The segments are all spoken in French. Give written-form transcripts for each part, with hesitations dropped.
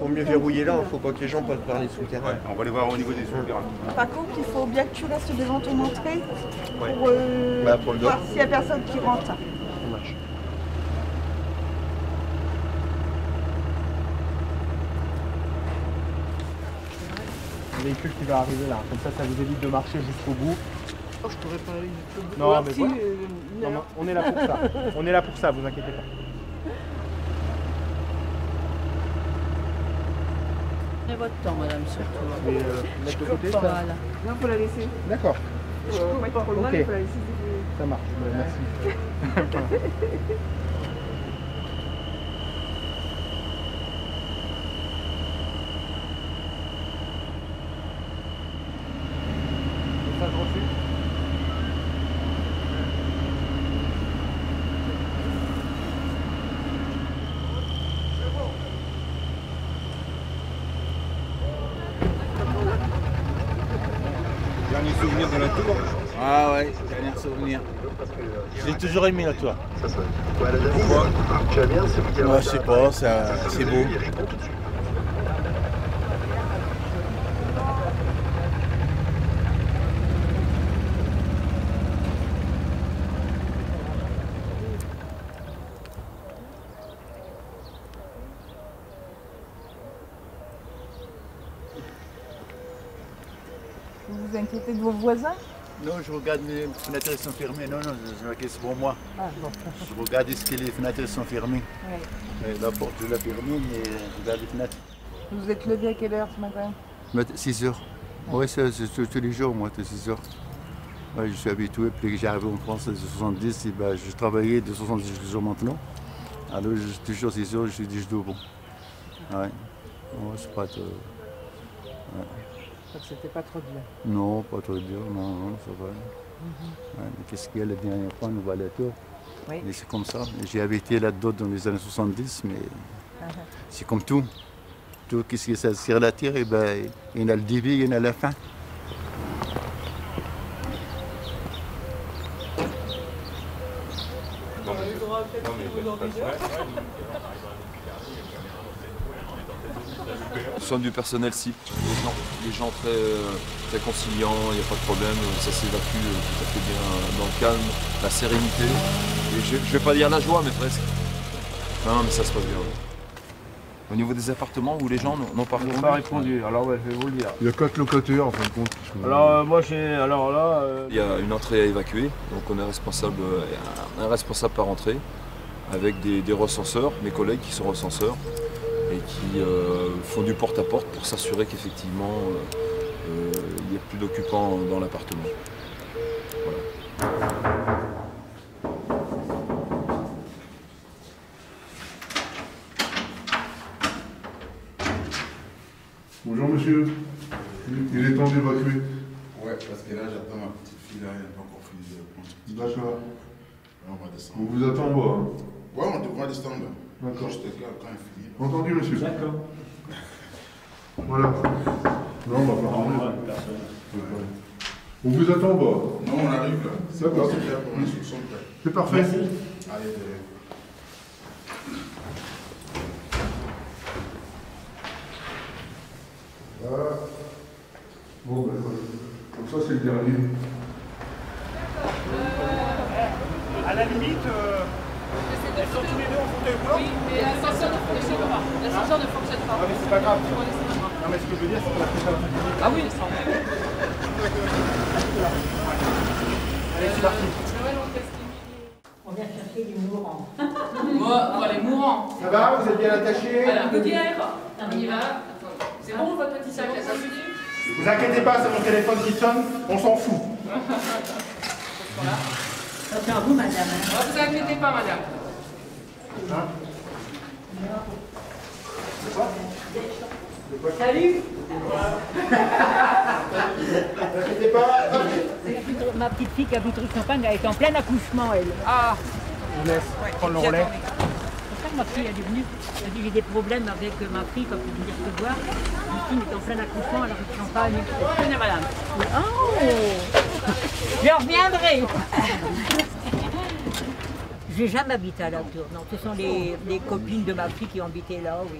faut mieux verrouiller là, il ne faut pas que les gens passent par les souterrains. Ouais, on va les voir au niveau des souterrains. Par contre, il faut bien que tu restes devant ton entrée Ouais. pour le voir s'il n'y a personne qui rentre. Ça marche. Le véhicule qui va arriver là, comme ça vous évite de marcher jusqu'au bout. Oh, je pourrais pas aller jusqu'au bout. Non, mais voilà. Non, on est là pour ça. On est là pour ça, vous inquiétez pas. Prenez votre temps, madame, surtout. Je vais mettre de côté ça. Voilà. Non, il faut la laisser. D'accord, Je peux mettre trop loin, Ok. il faut la laisser. ça marche. Merci. Message reçu. Dernier souvenir de la tour. Ah ouais, dernier souvenir. J'ai toujours aimé la tour. Tu vas bien, c'est Miguel. Moi, je sais pas, c'est beau. Vous vous inquiétez de vos voisins? Non, je regarde les fenêtres sont fermées. Non, je regarde c'est pour moi. Ah, bon. Je regarde est-ce que les fenêtres sont fermées. Ouais. La porte, je la ferme, mais je regarde les fenêtres. Vous êtes levé à quelle heure ce matin? 6 heures. Oui, c'est tous les jours, moi, 6 heures. Ouais, je suis habitué, puis que j'arrive en France de 70, et ben, je travaillais de 70 jusqu'à maintenant. Alors, je suis toujours 6 heures, je suis déjà bon. Ouais. Ouais, c'est pas trop... Donc c'était pas trop dur. Non, pas trop dur, non, ça va. Ouais, mais qu'est-ce qu'il y a la dernière fois, on voit la tour. Oui. Et c'est comme ça. J'ai habité là-dedans dans les années 70, mais c'est comme tout. Tout ce qui s'attire la terre, et ben, il y en a le début, il y en a la fin. Ce sont du personnel cible, les gens très conciliants, il n'y a pas de problème, ça s'évacue tout à fait bien dans le calme, la sérénité, et je ne vais pas dire la joie, mais presque. Non, mais ça se passe bien. Au niveau des appartements où les gens n'ont pas répondu. Pas répondu, alors ouais, je vais vous le dire. Il y a 4 locataires en fin de compte. Alors moi j'ai. Alors là. Il y a une entrée à évacuer, donc on est responsable, un responsable par entrée, avec des recenseurs, mes collègues qui sont recenseurs, et qui font du porte-à-porte pour s'assurer qu'effectivement il n'y ait plus d'occupants dans l'appartement. Voilà. Bonjour monsieur. Il est temps d'évacuer. Ouais, parce que là, j'attends ma petite fille, là, elle n'a pas encore fini de prendre. D'accord. On va descendre. On vous attend en bas. Hein. Ouais, on devra descendre. D'accord. Juste quand elle finit. Entendu monsieur. D'accord. Voilà. Non, on va pas rentrer. On vous attend en bas. Non, on arrive là. D'accord. C'est bien, on est sur son prêt. C'est parfait. Allez, Voilà. Bon, ben voilà. Donc ça, c'est le dernier. À la limite, elles sont tous les deux en fauteuil roulant. Oui, mais l'ascenseur ne fonctionne pas. L'ascenseur ne fonctionne pas. Ah mais c'est pas grave. Non mais ce que je veux dire, c'est qu'on a fait ça la fin du Ah oui, ça va. Allez, c'est parti. On vient chercher les mourants. Bon, les mourants. Ça va, vous êtes bien attachés? Voilà, Gaudière. On y va. C'est bon votre petit sac, là, ça suffit? Vous inquiétez pas, c'est mon téléphone qui sonne, on s'en fout. Voilà. C'est à vous, madame. Ne vous inquiétez pas, madame. Hein? Salut. Ne inquiétez pas. Ma petite fille qui habite rue Champagne, elle est en plein accouchement, elle. Ah. Je vous laisse prendre le relais. Pourquoi ma fille elle est venue? Elle a dit j'ai des problèmes avec ma fille quand elle venir te voir. Ma fille est en plein accouchement à la rue Champagne. Tenez, madame. Oh. Je reviendrai. J'ai jamais habité à la tour. Non, ce sont les copines de ma fille qui ont habité là, oui.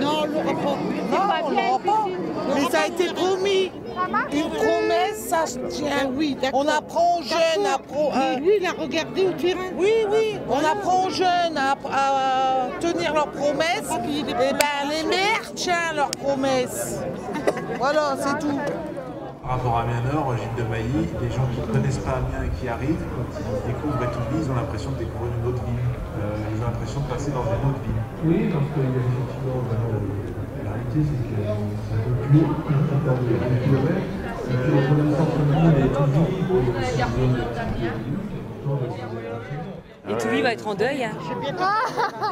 Non, on l'aura pas. Non, on l'aura pas. Mais ça a été promis. Une promesse, ça se tient. Oui, on apprend aux jeunes lui, il a regardé au terrain. Oui, oui. On apprend aux jeunes à tenir leurs promesses. Et ben, les maires tiennent leurs promesses. Voilà, c'est tout. Par rapport à Amiens Nord, Gilles de Mailly, les gens qui ne connaissent pas Amiens et qui arrivent, quand ils découvrent Étouville, ils ont l'impression de découvrir une autre ville. Ils ont l'impression de passer dans une autre ville. Oui, parce qu'il y a effectivement la réalité, c'est que c'est un peu plus haut, en termes de kilomètres. Et puis entre le centre-ville et Étouville, Étouville va être en deuil. Hein.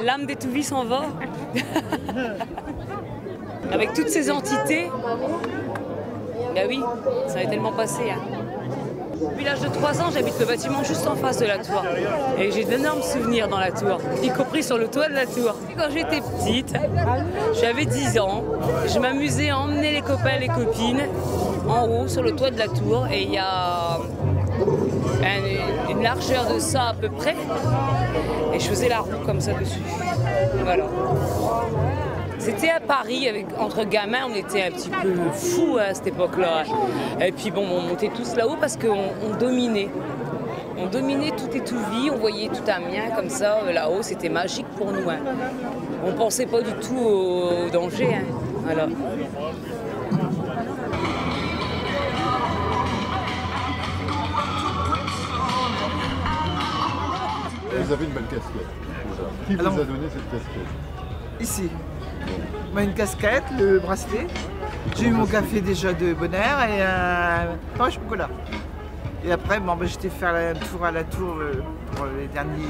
L'âme d'Étouville s'en va. Avec toutes ces entités. Ben oui, ça est tellement passé. Hein. Depuis l'âge de 3 ans, j'habite le bâtiment juste en face de la tour. Et j'ai d'énormes souvenirs dans la tour, y compris sur le toit de la tour. Quand j'étais petite, j'avais 10 ans, je m'amusais à emmener les copains et les copines en haut sur le toit de la tour. Et il y a une largeur de ça à peu près. Et je faisais la roue comme ça dessus. Voilà. C'était à Paris, entre gamins, on était un petit peu fous à cette époque-là. Et puis bon, on montait tous là-haut parce qu'on dominait. On dominait tout Étouville, on voyait tout Amiens comme ça, là-haut, c'était magique pour nous. Hein. On ne pensait pas du tout au danger. Hein. Voilà. Vous avez une belle casquette. Qui vous a donné cette casquette? Ici. Une casquette, le bracelet. J'ai eu mon café déjà de bonne heure et un pain au chocolat. Et après, bon, j'étais faire un tour à la tour pour les derniers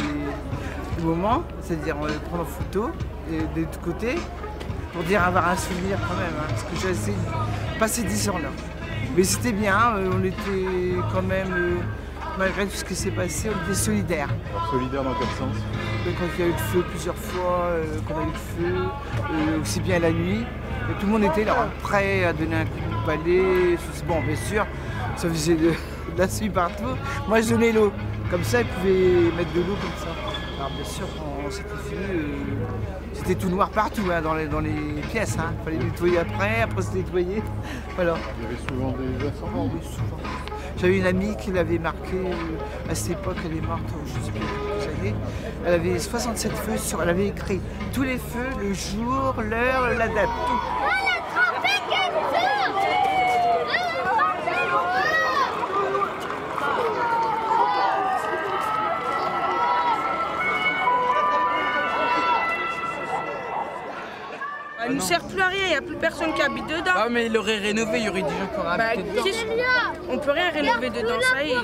moments, c'est-à-dire prendre en photo des deux côtés pour dire avoir un souvenir quand même, hein, parce que j'ai essayé de passer 10 ans là. Mais c'était bien, on était quand même, malgré tout ce qui s'est passé, on était solidaires. Alors solidaires dans quel sens? Quand il y a eu le feu plusieurs fois, quand on a eu le feu, aussi bien la nuit, et tout le monde était là, prêt à donner un coup de balai. Bon, bien sûr, ça faisait de la suie partout. Moi, je donnais l'eau. Comme ça, ils pouvaient mettre de l'eau comme ça. Alors, bien sûr, quand c'était fini, c'était tout noir partout, hein, dans les pièces. Il fallait nettoyer après se nettoyer. Voilà. Il y avait souvent des incendies? Oui, souvent. J'avais une amie qui l'avait marqué, à cette époque, elle est morte, je ne sais plus quelques années. Elle avait 67 feux, elle avait écrit tous les feux, le jour, l'heure, la date, tout. Elle ne sert plus à rien, il n'y a plus personne qui habite dedans. Ah mais il l'aurait rénové, il y aurait des gens qui auraient habité dedans. On peut rien rénover dedans, ça y est.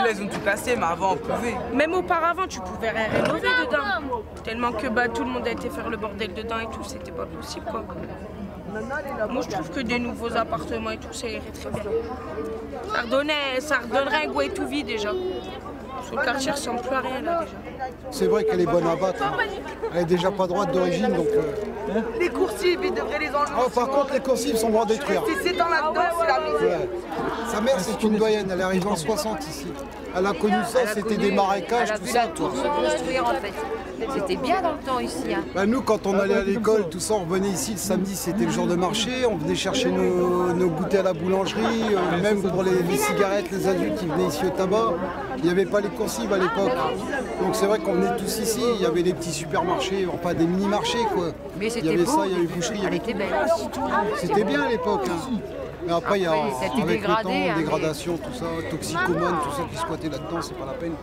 Elles ont tout cassé, mais avant on pouvait. Même auparavant, tu pouvais rien rénover dedans. Tellement que tout le monde a été faire le bordel dedans et tout, c'était pas possible quoi. Moi je trouve que des nouveaux appartements et tout, ça irait très bien. Ça redonnerait un goût Étouville déjà. Sur le quartier, ça ressemble plus à rien là déjà. C'est vrai qu'elle est bonne à battre. Hein. Elle est déjà pas droite d'origine, donc... Les coursives, ils devraient les enlever. Oh, par contre, les coursives sont bons à détruire. C'est dans là-dedans, c'est la misère. Ouais. Sa mère, c'est une doyenne, elle est arrivée en 60 ici. Elle a connu ça, c'était des marécages, tout ça. Tout se construire en fait. C'était bien dans le temps ici. Hein. Bah, nous, quand on allait à l'école, tout ça, on revenait ici le samedi, c'était le jour de marché, on venait chercher nos goûters à la boulangerie, même pour les cigarettes, les adultes qui venaient ici au tabac. Il n'y avait pas les coursives à l'époque. Donc c'est vrai qu'on venait tous ici, il y avait des petits supermarchés, enfin des mini-marchés quoi. Mais il y avait beau, ça, il y avait boucherie. elle était belle. C'était bien à l'époque. Hein. Mais après, il y a avec dégradé, le temps, hein, dégradation, tout ça, toxicomanes, tout ça qui squattait là-dedans, c'est pas la peine.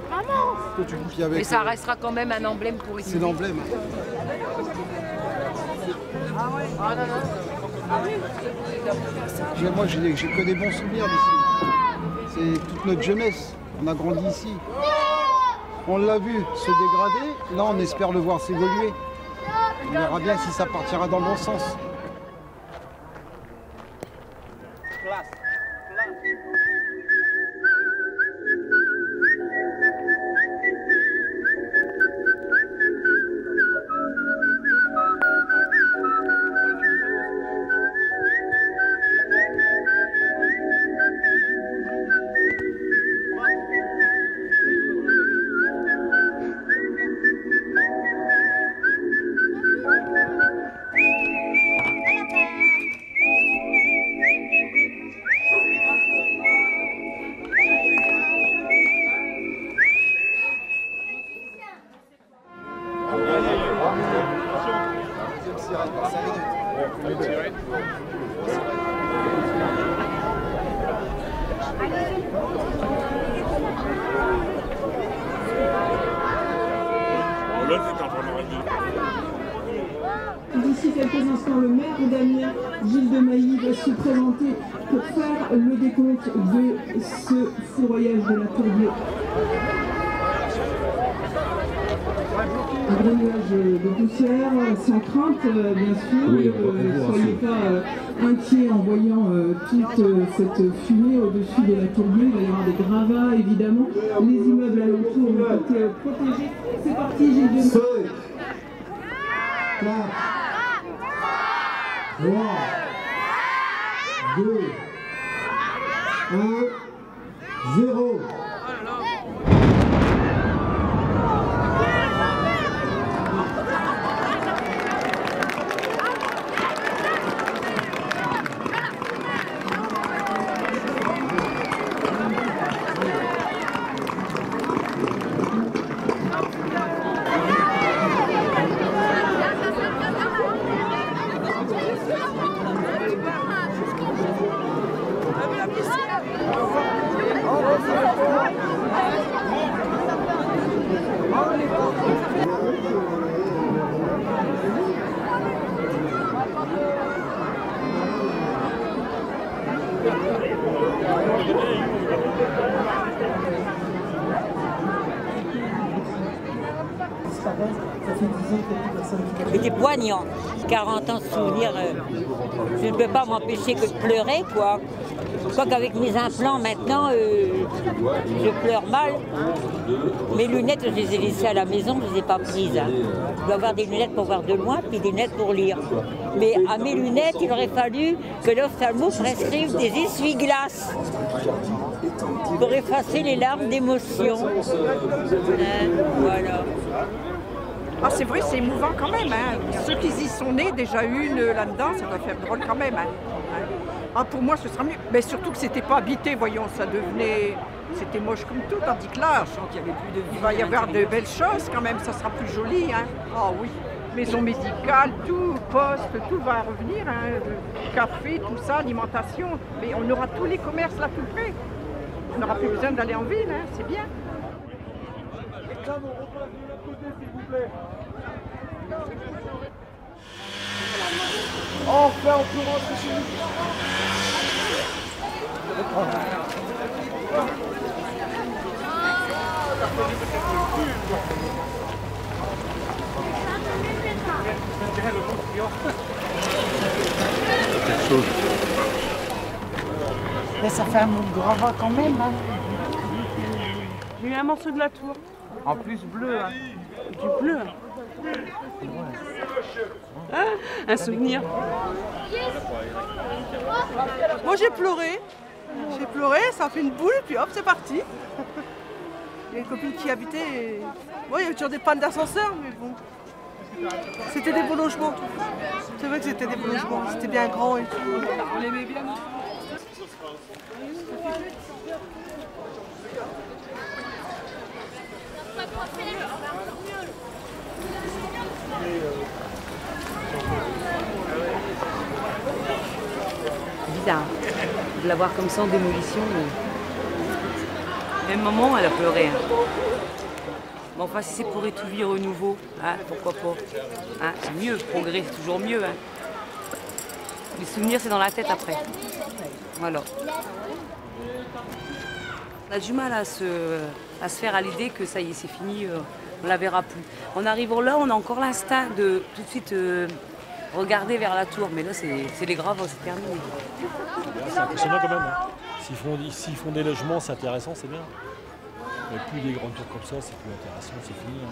Mais ça restera quand même un emblème pour ici. C'est l'emblème. Moi, j'ai que des bons souvenirs d'ici. C'est toute notre jeunesse. On a grandi ici. On l'a vu se dégrader. Là, on espère le voir s'évoluer. On verra bien si ça partira dans le bon sens. D'ici quelques instants, le maire d'Amiens, Gilles de Mailly, va se présenter pour faire le décompte de ce foudroyage de la Tour Bleue. Un gros nuage de poussière, sans crainte, bien sûr. Soyez pas inquiets en voyant toute cette fumée au-dessus de la Tour Bleue. Il va y avoir des gravats, évidemment. Les immeubles alentours vont être protégés. C'est parti, Gilles de Mailly. 4, 3, 2, 1, 0. C'était poignant, 40 ans de souvenirs, je ne peux pas m'empêcher que de pleurer, quoi. Quoi qu'avec mes implants maintenant, je pleure mal. Mes lunettes, je les ai laissées à la maison, je ne les ai pas prises. Hein. Je dois avoir des lunettes pour voir de loin, puis des lunettes pour lire. Mais à mes lunettes, il aurait fallu que l'ophtalmo prescrive des essuie-glaces pour effacer les larmes d'émotion. Voilà. Ah, c'est vrai, c'est émouvant quand même. Hein. Ceux qui y sont nés, déjà une là-dedans, ça doit faire drôle quand même. Hein. Ah, pour moi, ce sera mieux. Mais surtout que c'était pas habité, voyons, ça devenait... C'était moche comme tout, tandis que là, je sens qu'il y avait plus de... Il va y avoir de belles choses quand même, ça sera plus joli. Hein. Ah oui, maison médicale, tout, poste, tout va revenir. Hein. Le café, tout ça, alimentation. Mais on aura tous les commerces là tout près. On n'aura plus besoin d'aller en ville, hein. C'est bien. Enfin, on peut rentrer chez nous. Mais ça fait un mot de gravat quand même. Hein. J'ai eu un morceau de la tour. En plus bleu. Hein. Du bleu. Ah, un souvenir. Moi j'ai pleuré. J'ai pleuré, ça a fait une boule, puis hop, c'est parti. Il y a une copine qui habitait. Bon, il y avait toujours des pannes d'ascenseur, mais bon. C'était des beaux logements. C'est vrai que c'était des beaux logements. C'était bien grand et tout. On l'aimait bien. Bizarre de la voir comme ça en démolition. Même maman, elle a pleuré. Hein. Bon, enfin, si c'est pour étouffer au nouveau, hein, pourquoi pas. Hein, c'est mieux, progrès, c'est toujours mieux. Hein. Les souvenirs, c'est dans la tête après. Voilà. On a du mal à se faire à l'idée que ça y est, c'est fini, on la verra plus. En arrivant là, on a encore l'instinct de tout de suite regarder vers la tour, mais là, c'est les graves, c'est terminé. C'est impressionnant quand même. Hein. S'ils font des logements, c'est intéressant, c'est bien. Mais plus des grandes tours comme ça, c'est plus intéressant, c'est fini. Hein.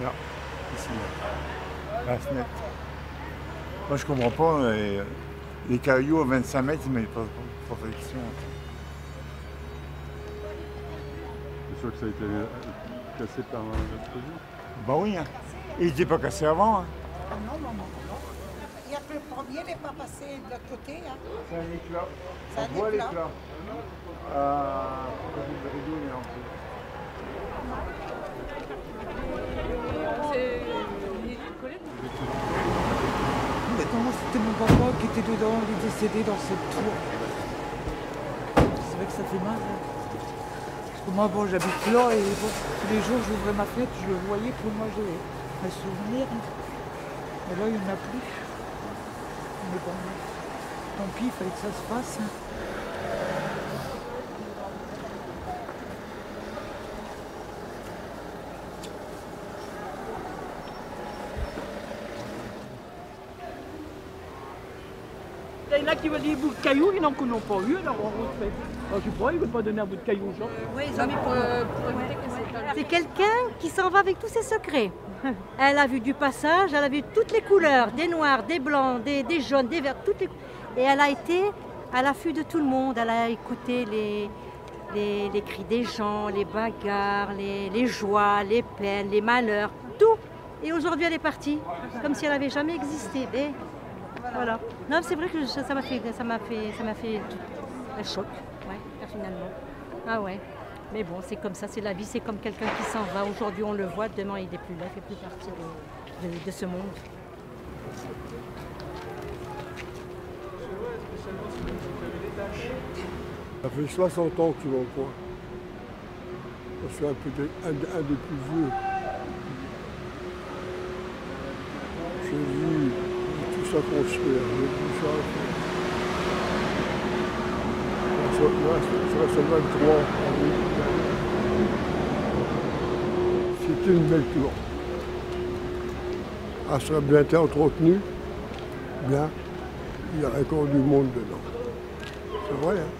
Là, ici, la fenêtre. Moi, je comprends pas, les cailloux à 25 mètres, ils mettent pas de protection. C'est sûr que ça a été cassé par un autre jour? Bah oui, hein. Il n'était pas cassé avant. Hein. Non, maman, non. Il y a que le premier n'est pas passé de l'autre côté. Hein. C'est un éclat. C'est un On voit éclat. l'éclat. Quand le rideau est en plus. Non, c'était mon papa qui était dedans, il est décédé dans cette tour. C'est vrai que ça fait mal. Hein. Parce que moi, bon, j'habite là et bon, tous les jours, j'ouvrais ma fenêtre, je le voyais, pour moi, j'ai un souvenir. Mais là, il n'y en a plus. Mais bon, tant pis, il fallait que ça se fasse. Hein. Il y en a qui veulent des bouts de cailloux, il y en a qui n'ont pas eu, alors on refait. Alors, je sais pas, ils ne veulent pas donner un bout de caillou aux gens. Oui, ils ont mis pour éviter que c'est... C'est quelqu'un qui s'en va avec tous ses secrets. Elle a vu du passage, elle a vu toutes les couleurs, des noirs, des blancs, des jaunes, des verts, toutes les... Et elle a été à l'affût de tout le monde. Elle a écouté les cris des gens, les bagarres, les joies, les peines, les malheurs, tout. Et aujourd'hui, elle est partie, comme si elle n'avait jamais existé. Et voilà. Non, c'est vrai que ça m'a fait un choc, ouais, personnellement. Ah ouais. Mais bon, c'est comme ça, c'est la vie, c'est comme quelqu'un qui s'en va. Aujourd'hui, on le voit, demain, il n'est plus là, il ne fait plus partie de ce monde. Ça fait 60 ans que tu vas au coin. Je suis un des plus vieux. J'ai vu tout ça construire, j'ai vu ça. Ça reste 23 ans. C'était une belle tour. Elle serait bien été entretenue, bien. Il y aurait encore du monde dedans. C'est vrai, hein?